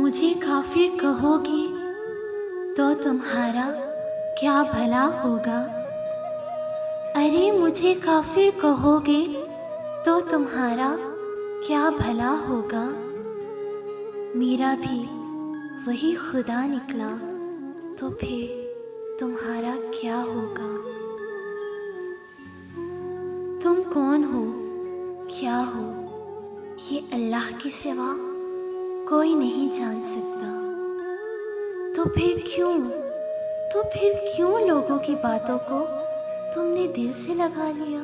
मुझे काफिर कहोगे तो तुम्हारा क्या भला होगा। अरे मुझे काफिर कहोगे तो तुम्हारा क्या भला होगा। मेरा भी वही खुदा निकला तो फिर तुम्हारा क्या होगा। तुम कौन हो, क्या हो, ये अल्लाह के सिवा कोई नहीं जान सकता। तो फिर क्यों लोगों की बातों को तुमने दिल से लगा लिया।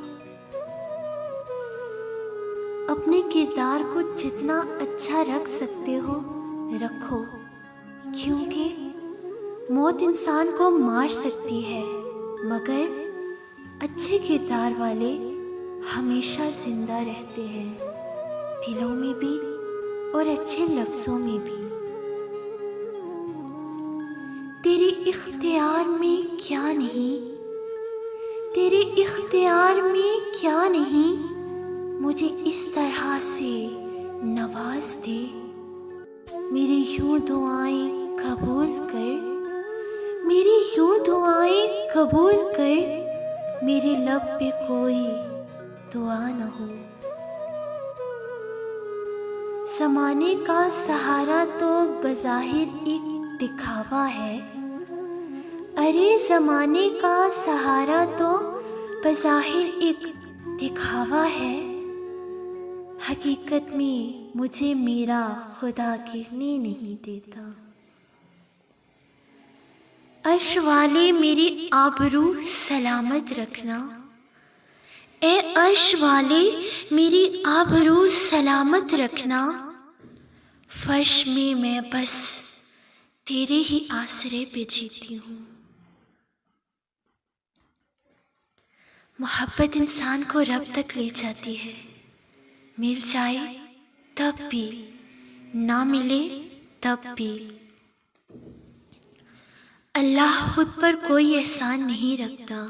अपने किरदार को जितना अच्छा रख सकते हो रखो, क्योंकि मौत इंसान को मार सकती है मगर अच्छे किरदार वाले हमेशा जिंदा रहते हैं, दिलों में भी और अच्छे लफ्ज़ों में भी। तेरे इख्तियार में क्या नहीं, तेरे इख्तियार में क्या नहीं, मुझे इस तरह से नवाज दे। मेरी यूं दुआएं कबूल कर, मेरी यूं दुआएं कबूल कर, मेरे लब पे कोई दुआ न हो। ज़माने का सहारा तो बज़ाहिर एक दिखावा है। अरे ज़माने का सहारा तो बज़ाहिर एक दिखावा है। हकीकत में मुझे मेरा खुदा गिरने नहीं देता। अर्श वाले मेरी आबरू सलामत रखना, ए अर्श वाले मेरी आबरू सलामत रखना। फर्श में मैं बस तेरे ही आसरे पे जीती हूँ। मोहब्बत इंसान को रब तक ले जाती है, मिल जाए तब भी, ना मिले तब भी। अल्लाह खुद पर कोई एहसान नहीं रखता।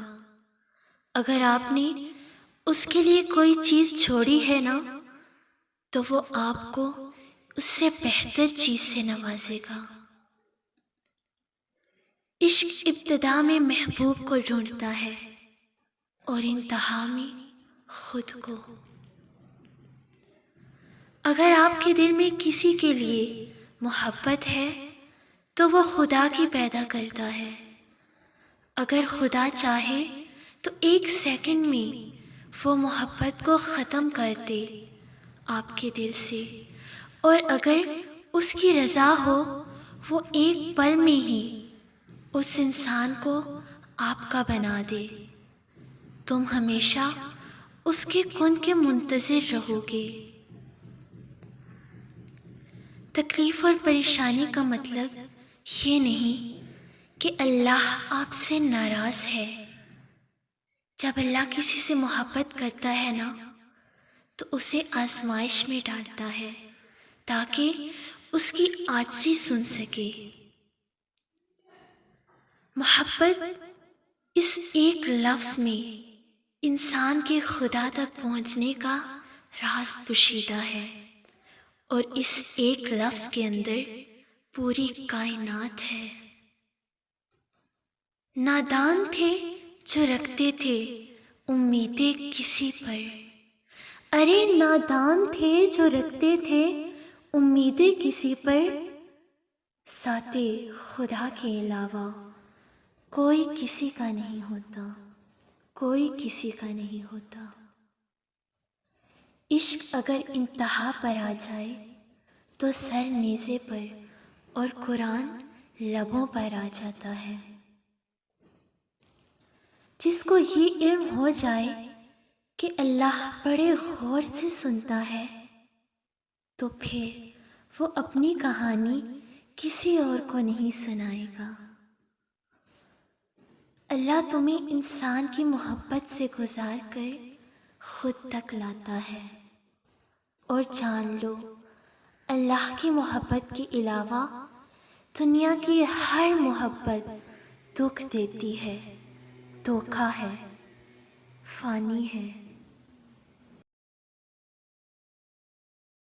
अगर आपने उसके लिए कोई चीज़ छोड़ी है ना, तो वो आपको उससे बेहतर चीज़ से नवाजेगा। इश्क इब्तिदा में महबूब को ढूंढता है और इंतहा में खुद को। अगर आपके दिल में किसी के लिए मोहब्बत है तो वो खुदा की पैदा करता है। अगर खुदा चाहे तो एक सेकंड में वो मोहब्बत को ख़त्म कर दे आपके दिल से, और अगर उसकी रज़ा हो वो एक पल में ही उस इंसान को आपका बना दे। तुम हमेशा उसके कुन के मुंतज़िर रहोगे। तकलीफ़ और परेशानी का मतलब ये नहीं कि अल्लाह आपसे नाराज़ है। जब अल्लाह किसी से मोहब्बत करता है ना, तो उसे आजमाइश में डालता है ताकि उसकी आजिज़ी सुन सके। मोहब्बत इस एक लफ्ज़ में इंसान के खुदा तक पहुँचने का राज पोशीदा है, और इस एक लफ्ज़ के अंदर पूरी कायनात है। नादान थे जो रखते थे उम्मीदें किसी पर। अरे नादान थे जो रखते थे उम्मीदें किसी पर। साथे खुदा के अलावा कोई किसी का नहीं होता, कोई किसी का नहीं होता। इश्क अगर इंतहा पर आ जाए तो सर नेज़े पर और कुरान लबों पर आ जाता है। जिसको ये इल्म हो जाए कि अल्लाह बड़े गौर से सुनता है, तो फिर वो अपनी कहानी किसी और को नहीं सुनाएगा। अल्लाह तुम्हें इंसान की मोहब्बत से गुजार कर खुद तक लाता है। और जान लो, अल्लाह की मोहब्बत के अलावा दुनिया की हर मोहब्बत दुख देती है, धोखा है, फ़ानी है।